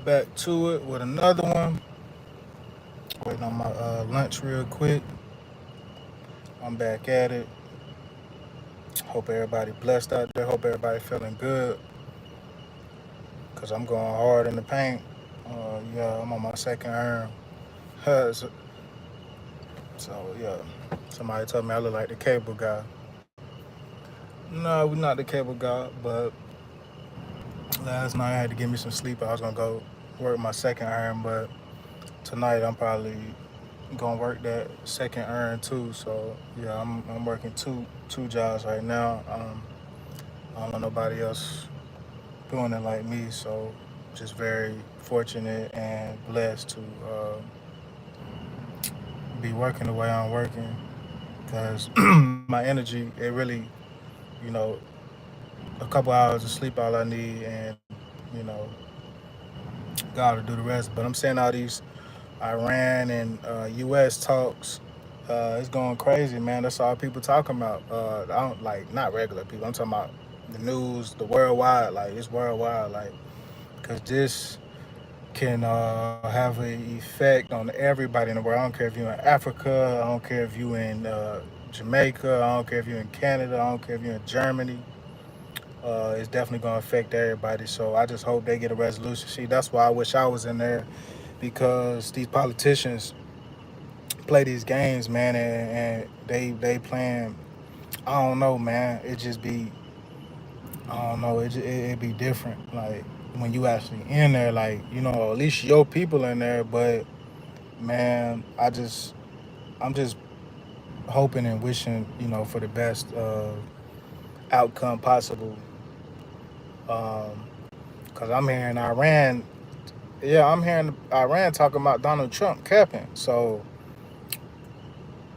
Back to it with another one. Waiting on my lunch real quick. I'm back at it. Hope everybody blessed out there. Hope everybody feeling good. Cause I'm going hard in the paint. Yeah, I'm on my second earn. so, so yeah, somebody told me I look like the cable guy. No, we're not the cable guy. But last night I had to give me some sleep. I was gonna go work my second iron, but tonight I'm probably gonna work that second earn too. So yeah, I'm working two jobs right now. I don't know nobody else doing it like me, so just very fortunate and blessed to be working the way I'm working because my energy it really you know a couple hours of sleep all I need and you know God will do the rest. But I'm saying all these Iran and U.S. talks. It's going crazy, man. That's all people talking about. I don't like not regular people. I'm talking about the news, the worldwide. Like it's worldwide. Like because this can have an effect on everybody in the world. I don't care if you're in Africa. I don't care if you're in Jamaica. I don't care if you're in Canada. I don't care if you're in Germany. It's definitely going to affect everybody. So I just hope they get a resolution. See, that's why I wish I was in there because these politicians play these games, man, and they playing. I don't know, man. It just be I don't know. It be different. Like when you actually in there, like at least your people in there. But man, I'm just hoping and wishing for the best outcome possible. Um, Cause I'm hearing Iran. Yeah, I'm hearing Iran talking about Donald Trump capping. So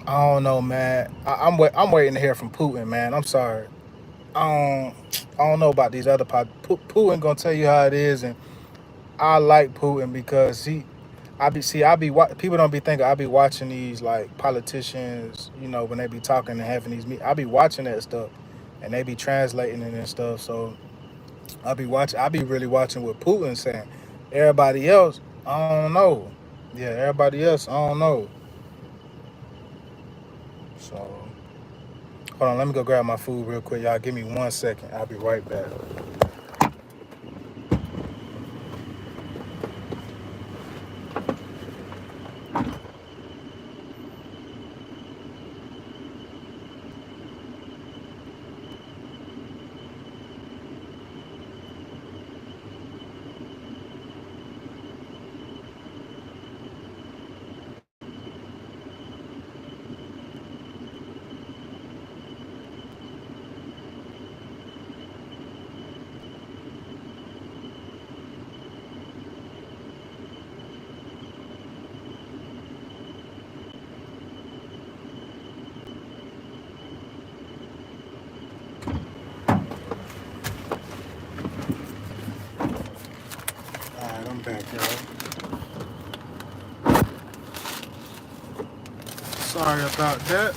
I don't know, man. I'm waiting to hear from Putin, man. I'm sorry. I don't know about these other Putin gonna tell you how it is, and I like Putin because people don't be thinking I be watching these like politicians, when they be talking and having these meet. I be watching that stuff, and they be translating it and stuff. So I be really watching what Putin saying. Everybody else, I don't know. Yeah, everybody else, I don't know. So hold on, let me go grab my food real quick, y'all. Give me 1 second. I'll be right back. All right, I'm back, y'all. Sorry about that.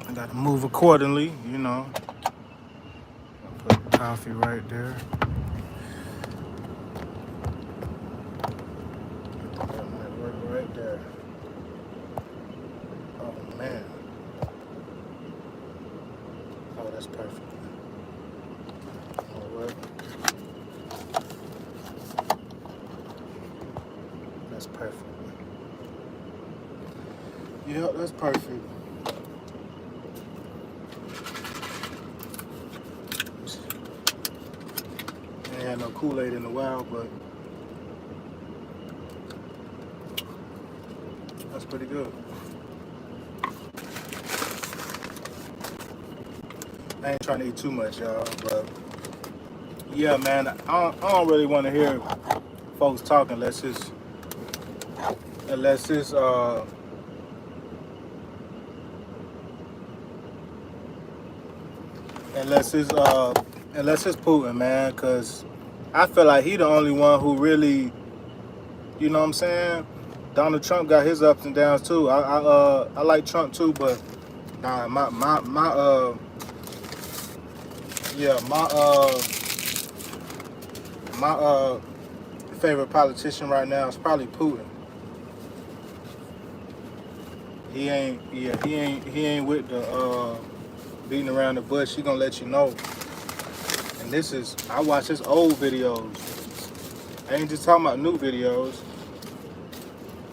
I got to move accordingly, Put coffee right there. That might work right there. Oh man. Oh, that's perfect. All right, that's perfect. Yep, that's perfect. Ain't had no Kool-Aid in a while, but that's pretty good. I ain't trying to eat too much, y'all, but yeah, man, I don't really want to hear folks talking unless it's unless it's uh unless it's Putin, man, because I feel like he the only one who really, you know what I'm saying. Donald Trump got his ups and downs too. I like Trump too, but nah, my yeah my My favorite politician right now is probably Putin. He ain't with the beating around the bush. He gonna let you know. And I watch his old videos. I ain't just talking about new videos.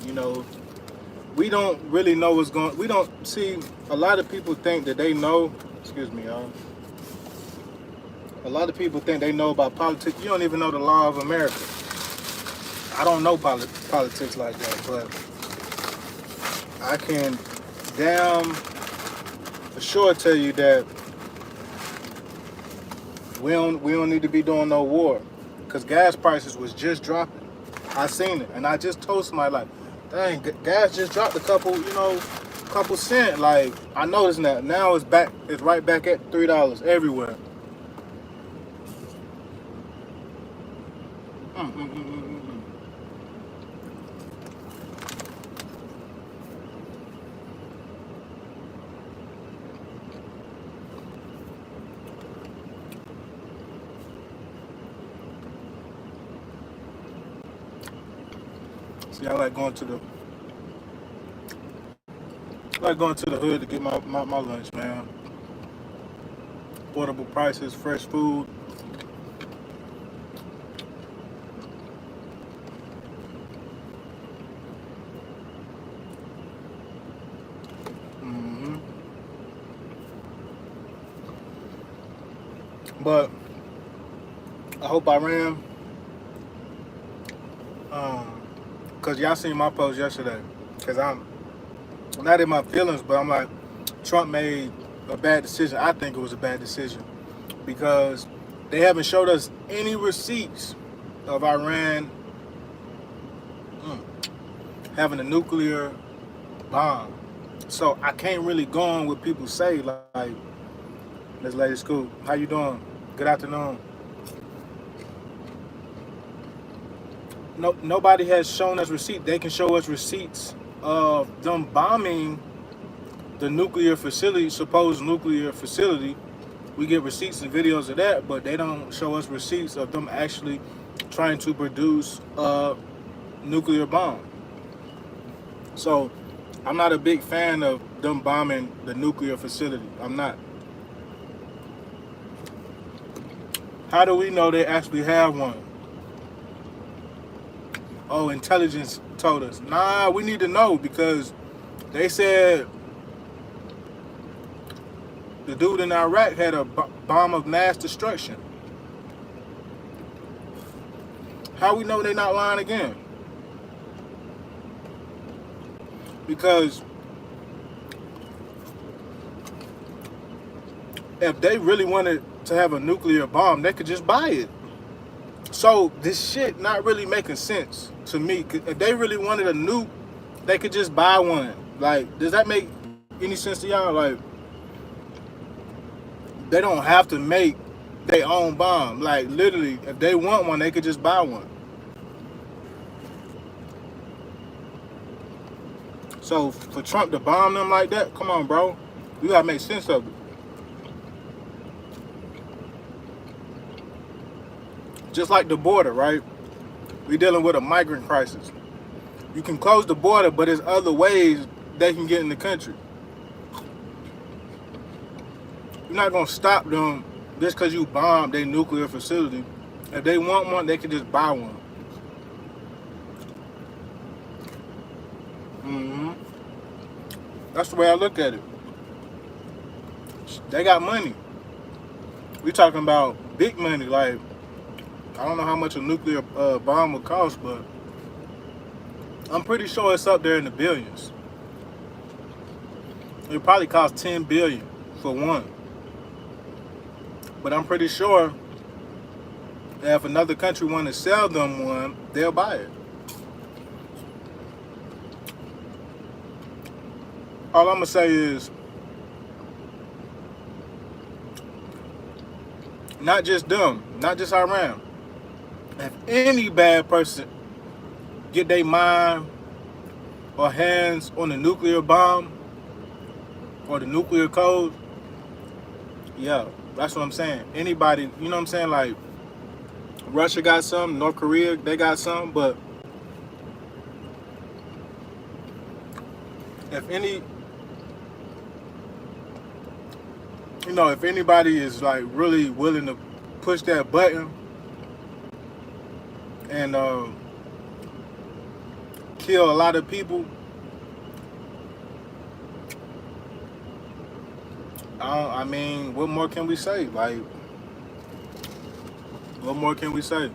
You know, we don't really know what's going. We don't see. A lot of people think that they know. Excuse me, y'all. A lot of people think they know about politics. You don't even know the law of America. I don't know politics like that, but I can damn for sure tell you that we don't need to be doing no war, because gas prices was just dropping. I seen it, and I just told somebody like, dang, gas just dropped a couple cent. Like, I noticed that now it's right back at $3 everywhere. See, I like going to the hood to get my lunch, man. Affordable prices, fresh food. But I hope Iran, because y'all seen my post yesterday, because I'm not in my feelings, but I'm like, Trump made a bad decision. I think it was a bad decision because they haven't showed us any receipts of Iran having a nuclear bomb. So I can't really go on what people say, like, this lady's cool. How you doing? Good afternoon. No, nobody has shown us receipts. They can show us receipts of them bombing the nuclear facility, supposed nuclear facility. We get receipts and videos of that, but they don't show us receipts of them actually trying to produce a nuclear bomb. So I'm not a big fan of them bombing the nuclear facility. I'm not. How do we know they actually have one? Oh, intelligence told us. Nah, we need to know, because they said the dude in Iraq had a bomb of mass destruction. How we know they're not lying again? Because if they really wanted to have a nuclear bomb, they could just buy it. So this shit not really making sense to me. If they really wanted a nuke, they could just buy one. Like, does that make any sense to y'all? Like, they don't have to make their own bomb. Like, literally, if they want one, they could just buy one. So for Trump to bomb them like that, come on, bro. You gotta make sense of it. Just like the border, right? We're dealing with a migrant crisis. You can close the border, but there's other ways they can get in the country. You're not gonna stop them just because you bombed their nuclear facility. If they want one, they can just buy one. That's the way I look at it. They got money. We talking about big money. Like, I don't know how much a nuclear bomb would cost, but I'm pretty sure it's up there in the billions. It probably cost $10 billion for one. But I'm pretty sure that if another country want to sell them one, they'll buy it. All I'm gonna say is, not just them, not just Iran. If any bad person get their mind or hands on the nuclear bomb or the nuclear code, yeah, that's what I'm saying. Anybody, you know what I'm saying? Like, Russia got some, North Korea, they got some, but if any, if anybody is like really willing to push that button and kill a lot of people, I mean, what more can we say? Like, what more can we say?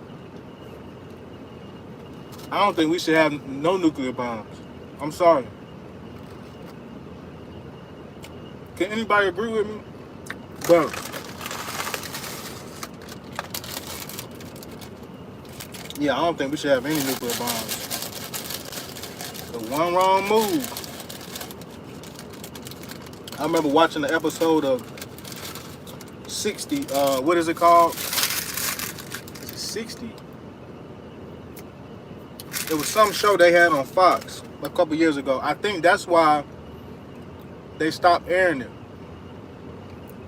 I don't think we should have no nuclear bombs. I'm sorry. Can anybody agree with me? But yeah, I don't think we should have any nuclear bombs. The one wrong move. I remember watching the episode of 60. What is it called? Is it 60? It was some show they had on Fox a couple years ago. I think that's why they stopped airing it.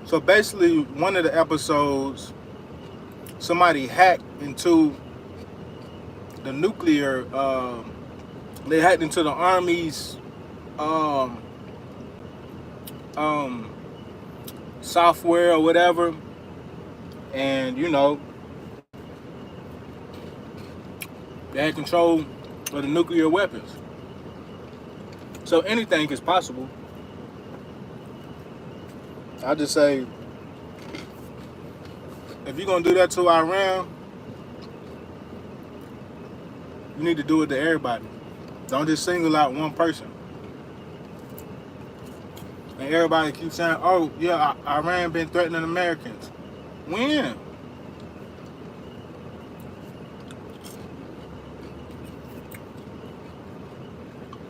So basically, one of the episodes, somebody hacked into the nuclear. They hacked into the Army's software or whatever, and they had control of the nuclear weapons. So anything is possible. I just say, if you're gonna do that to Iran, you need to do it to everybody. Don't just single out one person. And everybody keeps saying, "Oh yeah, Iran been threatening Americans." When?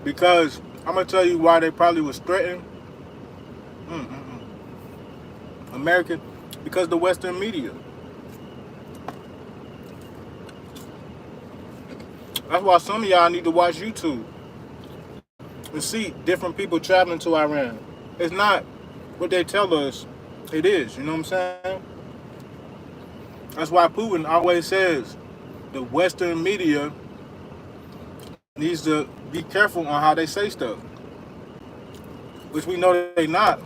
Because I'm gonna tell you why they probably was threatened. American, because the Western media. That's why some of y'all need to watch YouTube and see different people traveling to Iran. It's not what they tell us it is, you know what I'm saying? That's why Putin always says the Western media needs to be careful on how they say stuff, which we know that they not.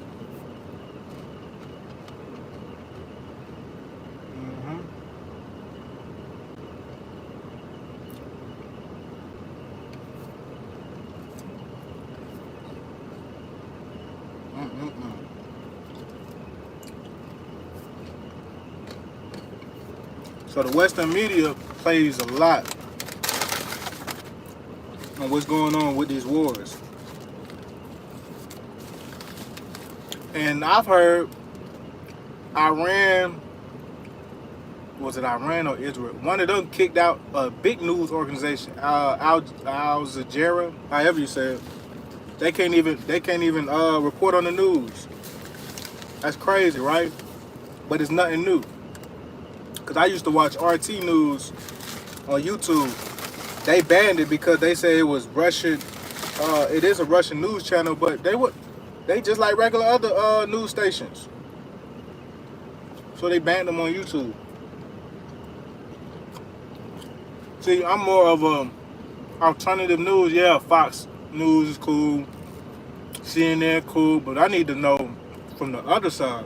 So the Western media plays a lot on what's going on with these wars. And I've heard Iran, was it Iran or Israel? One of them kicked out a big news organization, Al Jazeera, however you say it. They can't even report on the news. That's crazy, right? But it's nothing new. Because I used to watch RT News on YouTube. They banned it because they say it was Russian. It is a Russian news channel, but they just like regular other news stations. So they banned them on YouTube. See, I'm more of a alternative news. Yeah, Fox News is cool, CNN cool, but I need to know from the other side.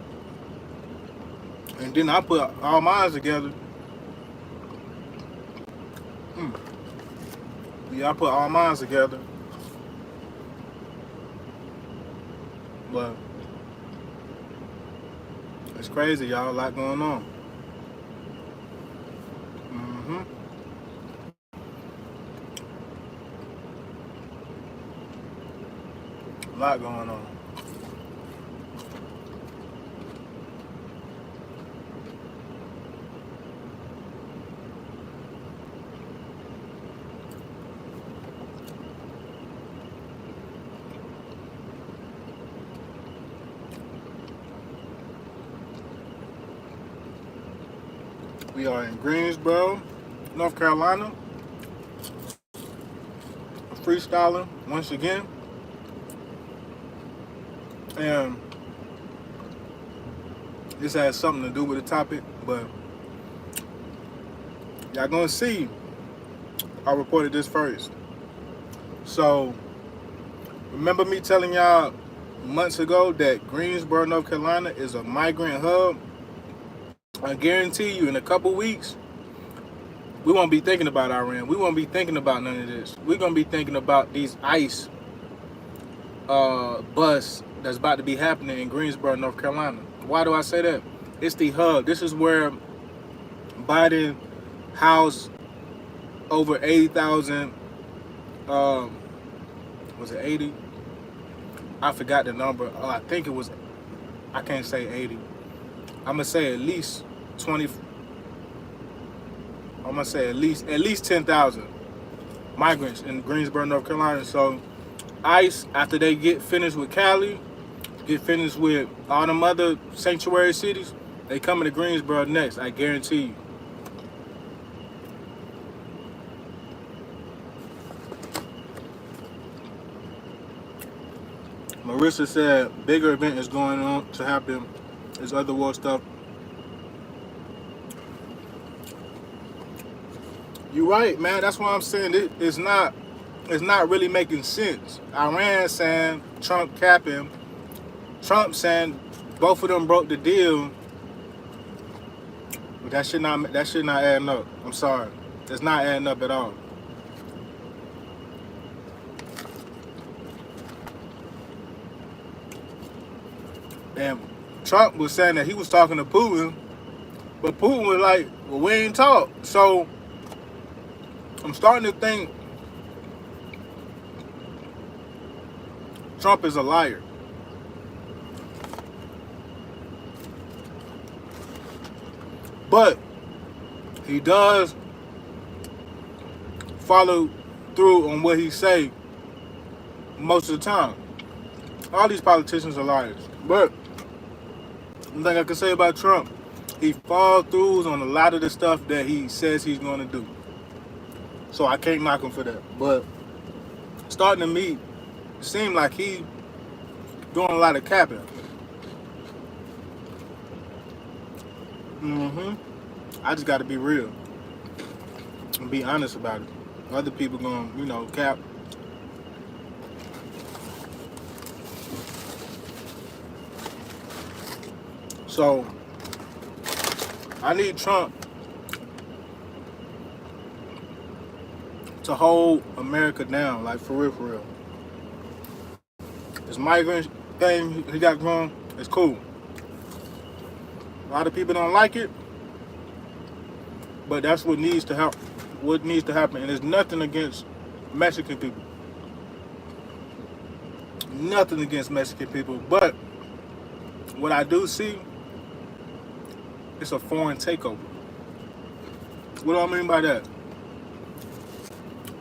And then I put all mine together. Yeah, I put all mine together. But it's crazy, y'all. A lot going on. A lot going on. We are in Greensboro, North Carolina. Freestyling once again. And this has something to do with the topic, but Y'all gonna see. I reported this first. So remember me telling y'all months ago that Greensboro, North Carolina is a migrant hub? I guarantee you in a couple weeks, we won't be thinking about Iran. We won't be thinking about none of this. We're gonna be thinking about these ICE bus that's about to be happening in Greensboro, North Carolina. Why do I say that? It's the hub. This is where Biden housed over 80,000. Was it 80? I forgot the number. I think it was. I can't say 80. I'm gonna say at least 20. I'm gonna say at least 10,000 migrants in Greensboro, North Carolina. So ICE, after they get finished with Cali, get finished with all them other sanctuary cities, they coming to Greensboro next. I guarantee you. Marissa said bigger event is going on to happen. There's other war stuff. You're right, man. That's why I'm saying it's not really making sense. Iran saying Trump capping, Trump saying both of them broke the deal. But that should not adding up. I'm sorry. It's not adding up at all. And Trump was saying that he was talking to Putin, but Putin was like, well, we ain't talk. So I'm starting to think Trump is a liar. But he does follow through on what he say most of the time. All these politicians are liars. But one thing I can say about Trump, he follows through on a lot of the stuff that he says he's going to do. So I can't knock him for that. But starting to me, it seemed like he doing a lot of capping. I just got to be real and be honest about it. Other people going, cap. So I need Trump to hold America down, like for real, for real. This migrant thing he got going, it's cool. A lot of people don't like it, but that's what needs to happen. What needs to happen, and there's nothing against Mexican people. Nothing against Mexican people, but what I do see, it's a foreign takeover. What do I mean by that?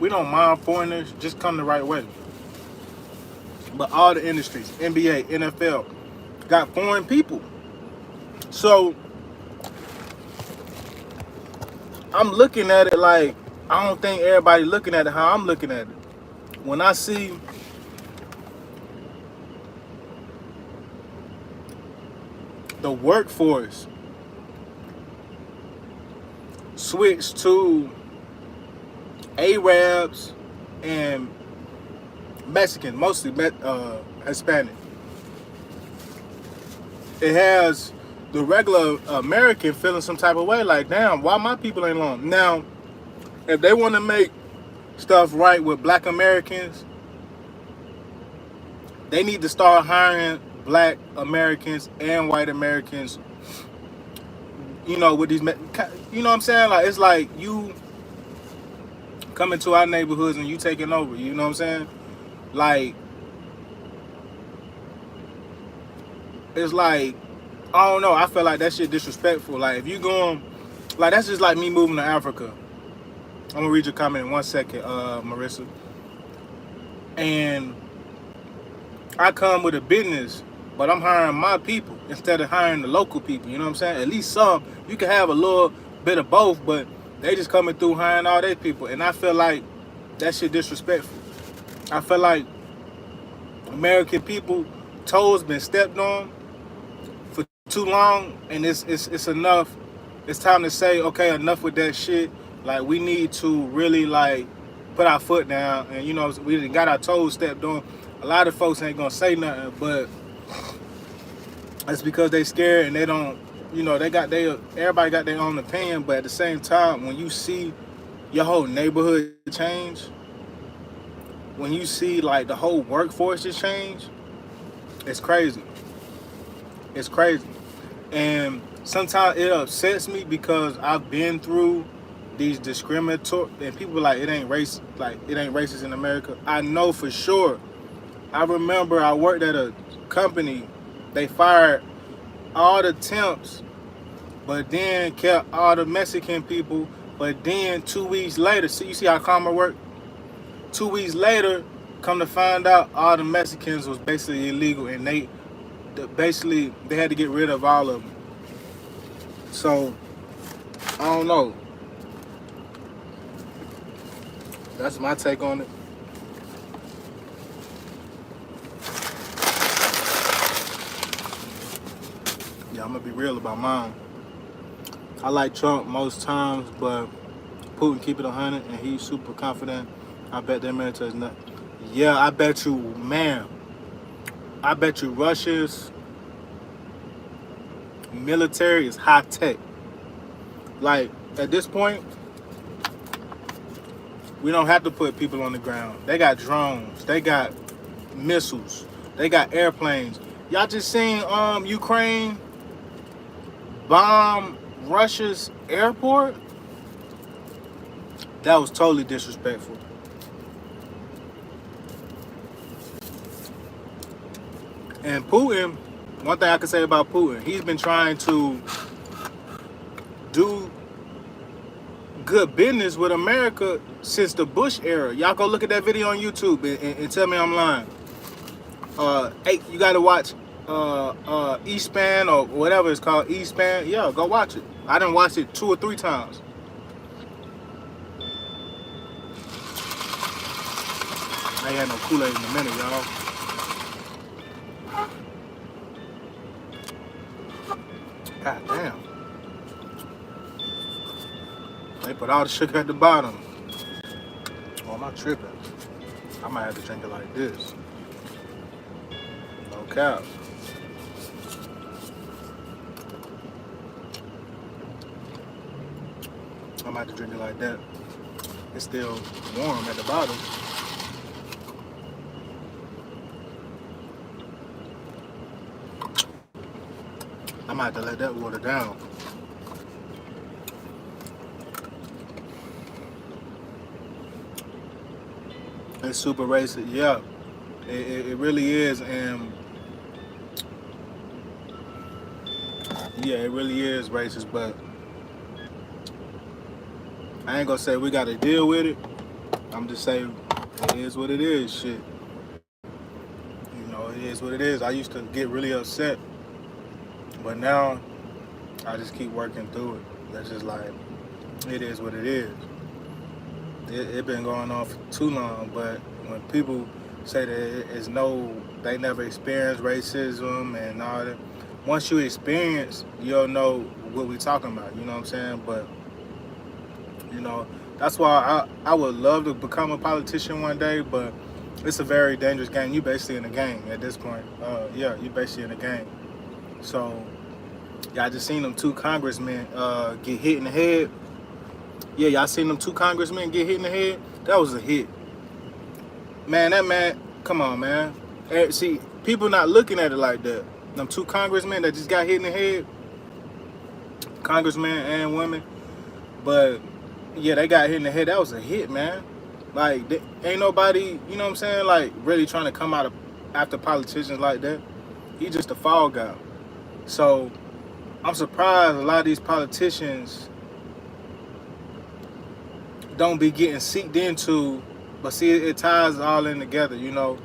We don't mind foreigners, just come the right way. But all the industries, NBA, NFL, got foreign people. So I'm looking at it like, I don't think everybody looking at it how I'm looking at it. When I see the workforce switch to Arabs and Mexican, mostly Hispanic, it has the regular American feeling some type of way, like, damn, why my people ain't long? Now, if they want to make stuff right with black Americans, they need to start hiring black Americans and white Americans, with these, what I'm saying? Like, it's like you coming to our neighborhoods and you taking over, you know what I'm saying? Like, it's like, I don't know, I feel like that shit disrespectful. Like, if you going, like, that's just like me moving to Africa. I'm gonna read your comment in 1 second, Marissa. And I come with a business, but I'm hiring my people instead of hiring the local people, you know what I'm saying? At least some, you can have a little bit of both, but they just coming through hiring all their people. And I feel like that shit disrespectful. I feel like American people toes been stepped on too long, and it's enough. It's time to say, okay, enough with that shit. Like we need to really like put our foot down, and you know we got our toes stepped on. A lot of folks ain't gonna say nothing, but it's because they scared and they don't. You know, everybody got their own opinion, but at the same time, when you see your whole neighborhood change, when you see like the whole workforce just change, it's crazy. It's crazy. And sometimes it upsets me because I've been through these discriminatory, and people are like it ain't racist in America. I know for sure. I remember I worked at a company, they fired all the temps, but then kept all the Mexican people. But then 2 weeks later, see, you see how karma worked? 2 weeks later, come to find out all the Mexicans was basically illegal, and they had to get rid of all of them. So I don't know. That's my take on it. Yeah, I'm gonna be real about mine. I like Trump most times, but Putin keep it 100, and he's super confident. I bet their military is not. Yeah, I bet you, man. I bet you Russia's military is high tech. Like at this point, we don't have to put people on the ground. They got drones. They got missiles. They got airplanes. Y'all just seen Ukraine bomb Russia's airport? That was totally disrespectful. And Putin, one thing I can say about Putin, he's been trying to do good business with America since the Bush era. Y'all go look at that video on YouTube and tell me I'm lying. Hey, you gotta watch E-Span or whatever it's called, E-Span. Yeah, go watch it. I done watched it 2 or 3 times. I ain't had no Kool-Aid in a minute, y'all. God damn. They put all the sugar at the bottom. Oh, I'm not tripping. I might have to drink it like this. No cap. I might have to drink it like that. It's still warm at the bottom. I might have to let that water down. It's super racist, yeah. It really is, and yeah, it really is racist, but I ain't gonna say we gotta deal with it. I'm just saying it is what it is, shit. You know, it is what it is. I used to get really upset, but now I just keep working through it. That's just like, it is what it is. It been going on for too long, but when people say that they never experienced racism and all that, once you experience, you'll know what we talking about, you know what I'm saying? But, you know, that's why I would love to become a politician one day, but it's a very dangerous game. You basically in a game at this point. Yeah, you basically in a game. So, yeah, I just seen them 2 congressmen get hit in the head. Yeah, y'all seen them 2 congressmen get hit in the head? That was a hit. Man, that man, come on, man. See, people not looking at it like that. Them 2 congressmen that just got hit in the head, congressmen and women, but yeah, they got hit in the head. That was a hit, man. Like, ain't nobody, you know what I'm saying, like, really trying to come out after politicians like that. He just a fall guy. So, I'm surprised a lot of these politicians don't be getting seeked into, but see, it ties all in together, you know.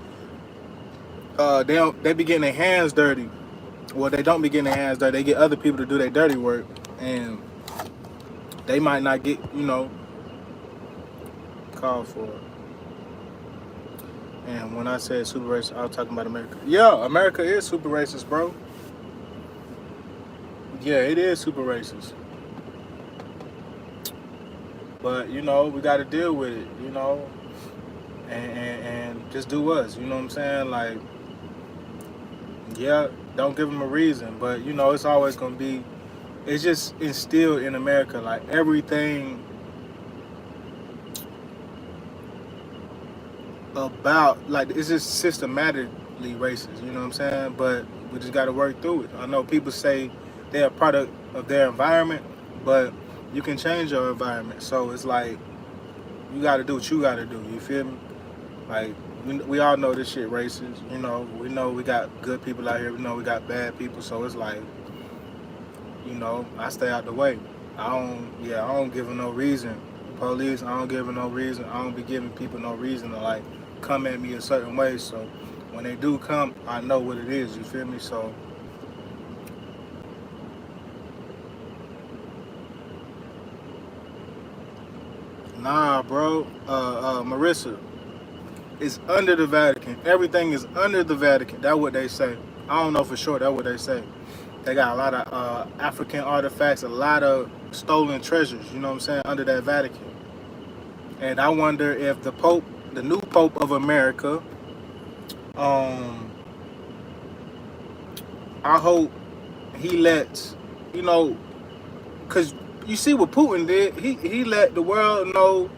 They be getting their hands dirty. Well, they don't be getting their hands dirty. They get other people to do their dirty work, and they might not get, you know, called for it. And when I said super racist, I was talking about America. Yeah, America is super racist, bro. Yeah, it is super racist. But you know, we got to deal with it. You know, and just do us. You know what I'm saying? Like, yeah, don't give them a reason, but you know, it's always gonna be. It's just instilled in America, like everything about, like it's just systematically racist. You know what I'm saying? But we just got to work through it. I know people say they're a product of their environment, but you can change your environment. So it's like you got to do what you got to do. You feel me? Like we all know this shit racist. You know, we know we got good people out here. We know we got bad people. So it's like, you know, I stay out the way. I don't give them no reason. Police, I don't give them no reason. I don't be giving people no reason to like come at me a certain way. So when they do come, I know what it is. You feel me? So nah, bro. Marissa, it's under the Vatican. Everything is under the Vatican. That's what they say. I don't know for sure. That's what they say. They got a lot of African artifacts, a lot of stolen treasures. You know what I'm saying? Under that Vatican. And I wonder if the Pope, the new Pope of America, um, I hope he lets, you know, because you see what Putin did. He let the world know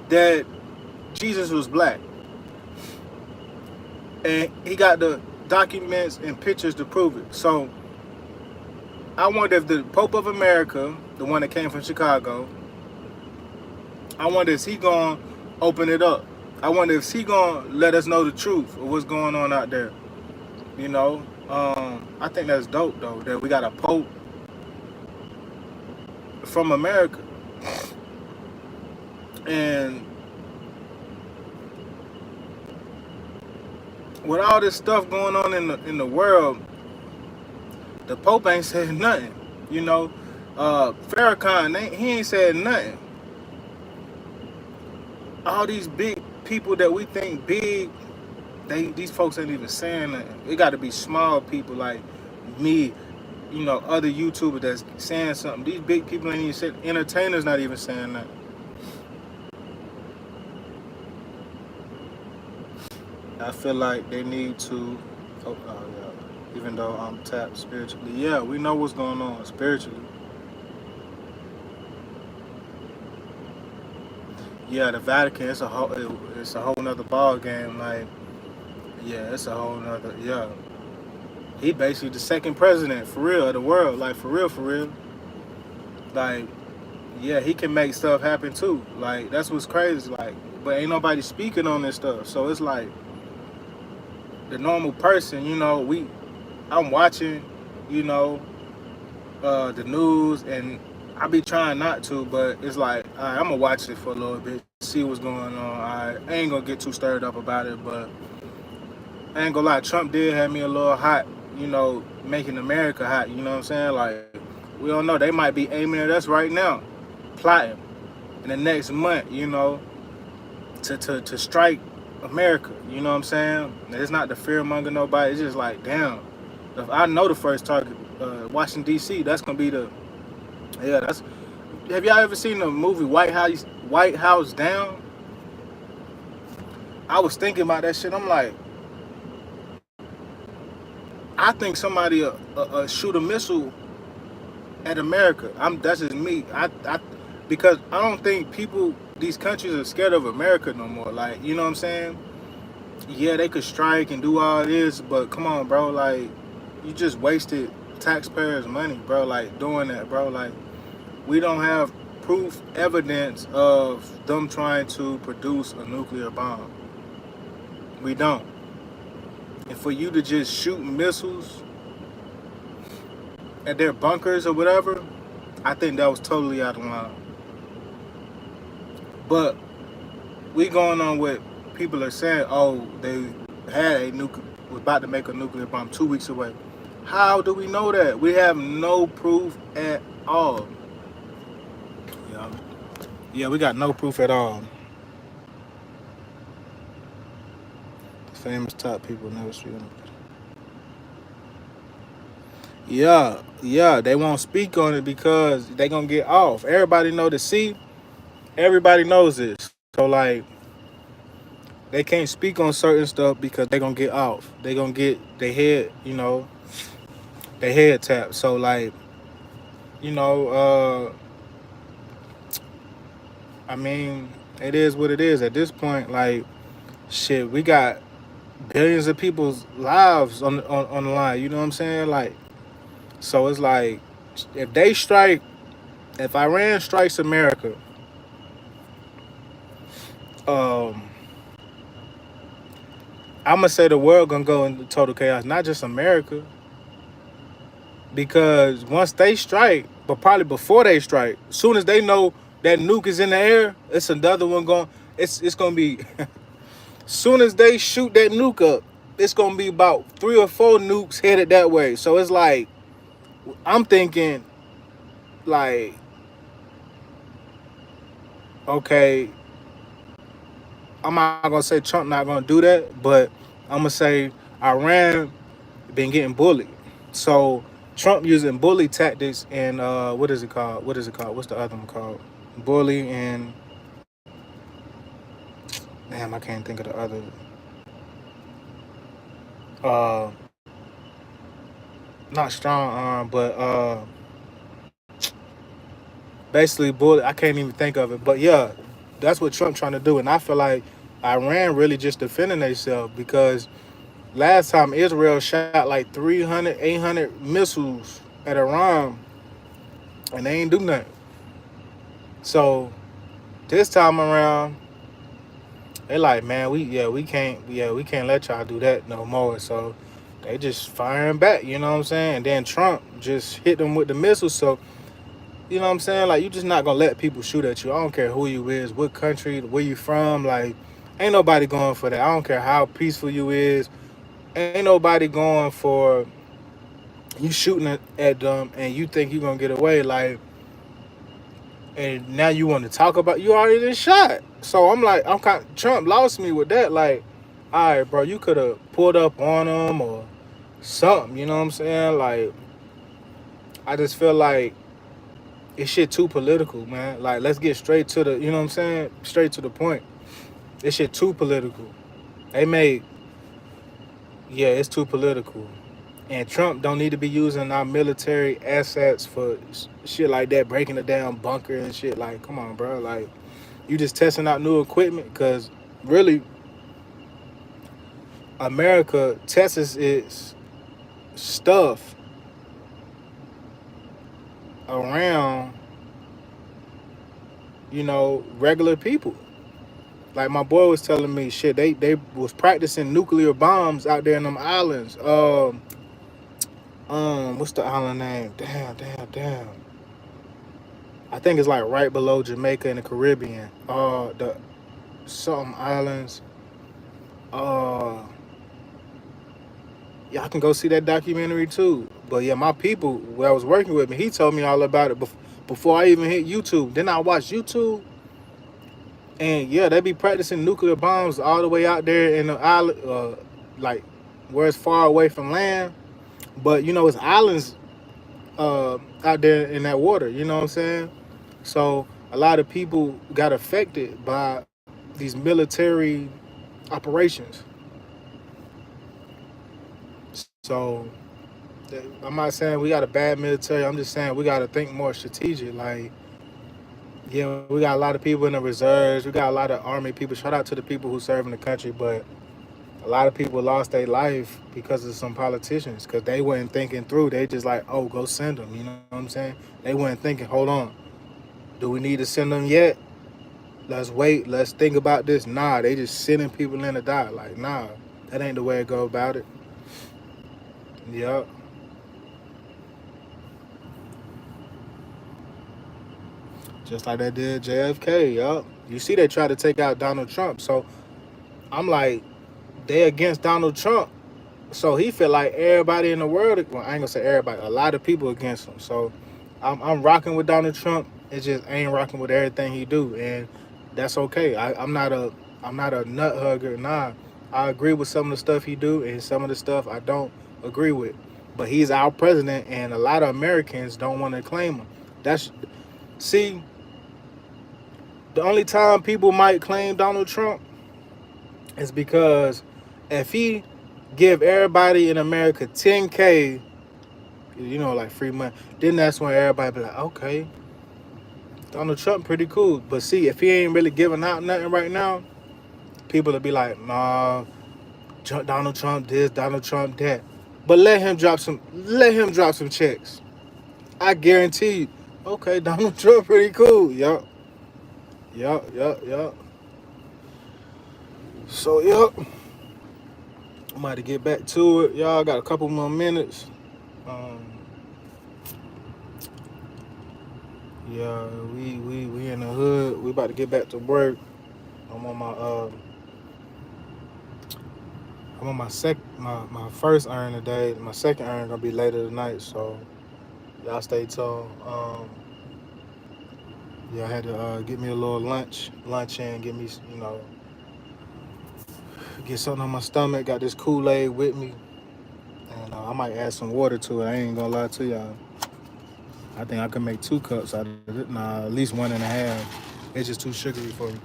that Jesus was black, and he got the documents and pictures to prove it. So I wonder if the Pope of America, the one that came from Chicago, I wonder if he gonna open it up. I wonder if he gonna let us know the truth of what's going on out there. You know, I think that's dope though that we got a Pope from America, and with all this stuff going on in the world, the Pope ain't said nothing. You know, Farrakhan, he ain't said nothing. All these big people that we think big, these folks ain't even saying nothing. It got to be small people like me, you know, other YouTubers that's saying something. These big people ain't even saying. Entertainers not even saying nothing. I feel like they need to. Yeah. Even though I'm tapped spiritually, yeah, we know what's going on spiritually. Yeah, the Vatican, it's a whole nother ball game. Like, yeah, it's a whole nother. Yeah, he basically the second president for real of the world. Like for real, for real. Like, yeah, he can make stuff happen too. Like that's what's crazy. Like, but ain't nobody speaking on this stuff. So it's like the normal person, you know, I'm watching, you know, the news, and I be trying not to, but it's like I'm gonna watch it for a little bit, see what's going on. I ain't gonna get too stirred up about it, but I ain't gonna lie, Trump did have me a little hot, you know, making America hot. You know what I'm saying? Like we don't know, they might be aiming at us right now, plotting in the next month, you know, to strike America. You know what I'm saying? It's not to fearmonger nobody. It's just like, damn, if I know the first target, Washington D.C. That's gonna be the, yeah. That's. Have y'all ever seen the movie White House? White House Down? I was thinking about that shit. I'm like, I think somebody shoot a missile at America. That's just me. Because I don't think these countries are scared of America no more. Like, you know what I'm saying? Yeah, they could strike and do all this, but come on, bro. Like, you just wasted taxpayers' money, bro. Like, doing that, bro. Like, we don't have proof, evidence of them trying to produce a nuclear bomb. We don't. And for you to just shoot missiles at their bunkers or whatever, I think that was totally out of line. But we going on what people are saying. Oh, they was about to make a nuclear bomb 2 weeks away. How do we know that? We have no proof at all. Yeah, we got no proof at all. Famous top people never speak on it. Yeah, they won't speak on it because they gonna get off. Everybody know the C. Everybody knows this. So like they can't speak on certain stuff because they gonna get off. They gonna get their head, their head tapped. So like, you know, I mean, it is what it is at this point. Like, shit, we got billions of people's lives on the line. You know what I'm saying? Like, so it's like, if they strike, if Iran strikes America, um, I'm gonna say the world gonna go into total chaos. Not just America, because once they strike, but probably before they strike, as soon as they know that nuke is in the air, it's another one going. It's gonna be soon as they shoot that nuke up, it's gonna be about 3 or 4 nukes headed that way. So it's like I'm thinking, like, okay, I'm not gonna say Trump not gonna do that, but I'm gonna say Iran been getting bullied. So Trump using bully tactics and what is it called? What is it called? What's the other one called? Bully and damn, I can't think of the other. Uh, not strong arm, but basically bully. I can't even think of it, but yeah, that's what Trump trying to do, and I feel like Iran really just defending themselves because last time Israel shot like 300, 800 missiles at Iran, and they ain't do nothing. So this time around, they like, man, we can't let y'all do that no more. So they just firing back, you know what I'm saying? And then Trump just hit them with the missiles. So you know what I'm saying? Like, you just not gonna let people shoot at you. I don't care who you is, what country, where you from. Like, ain't nobody going for that. I don't care how peaceful you is. Ain't nobody going for you shooting at them and you think you gonna get away. Like, and now you want to talk about you already been shot. So I'm like, I'm kind. Trump lost me with that. Like, all right, bro, you could have pulled up on him or something. You know what I'm saying? Like, I just feel like it's shit too political, man. Like, let's get straight to the, you know what I'm saying? Straight to the point. This shit too political. They made, yeah, it's too political. And Trump don't need to be using our military assets for shit like that, breaking it down bunker and shit. Like, come on, bro. Like, you just testing out new equipment because really, America tests its stuff around, regular people. Like my boy was telling me, shit, they was practicing nuclear bombs out there in them islands. What's the island name? Damn. I think it's like right below Jamaica in the Caribbean. The something islands. Uh, Y'all can go see that documentary too. But yeah, my people, who I was working with me, he told me all about it before I even hit YouTube. Then I watched YouTube, and yeah, they be practicing nuclear bombs all the way out there in the island, like where it's far away from land. But it's islands out there in that water. You know what I'm saying? So a lot of people got affected by these military operations. So I'm not saying we got a bad military. I'm just saying we got to think more strategic. Like, yeah, we got a lot of people in the reserves. We got a lot of army people. Shout out to the people who serve in the country, but a lot of people lost their life because of some politicians because they weren't thinking through. They just like, oh, go send them. You know what I'm saying? They weren't thinking, hold on, do we need to send them yet? Let's wait. Let's think about this. Nah, they just sending people in to die. Like, nah, that ain't the way to go about it. Yup. Just like they did JFK. Yup. You see, they tried to take out Donald Trump. So I'm like, they against Donald Trump. So he feel like everybody in the world. Well, I ain't gonna say everybody. A lot of people against him. So I'm rocking with Donald Trump. It just ain't rocking with everything he do, and that's okay. I'm not a nut hugger. Nah, I agree with some of the stuff he do, and some of the stuff I don't agree with. But he's our president, and a lot of Americans don't want to claim him. That's see, The only time people might claim Donald Trump is because if he give everybody in America 10K, you know, like free money, then that's when everybody be like, okay, Donald Trump pretty cool. But see, if he ain't really giving out nothing right now, people will be like, nah, Donald Trump this, Donald Trump that. But let him drop some checks. I guarantee you, okay, Donald Trump pretty cool. Yup. Yup, yup, yup. So yup. I'm about to get back to it. Y'all got a couple more minutes. Um, yeah, we in the hood. We about to get back to work. I'm on my my first earn today. My second earn gonna be later tonight, so y'all stay tuned. Yeah, I had to get me a little lunch in, get me, you know, get something on my stomach. Got this Kool-Aid with me, and I might add some water to it. I ain't gonna lie to y'all. I think I can make 2 cups out of it. Nah, at least 1.5. It's just too sugary for me.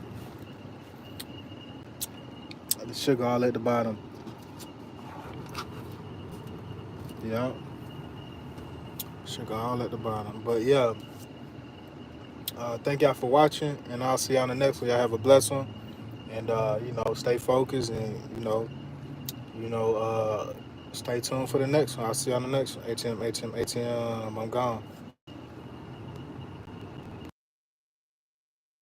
The sugar all at the bottom. Yeah, sugar all at the bottom. But yeah, thank y'all for watching, and I'll see y'all on the next one. Y'all have a blessed one, and you know, stay focused, and you know, stay tuned for the next one. I'll see you on the next one. ATM, ATM, ATM. I'm gone.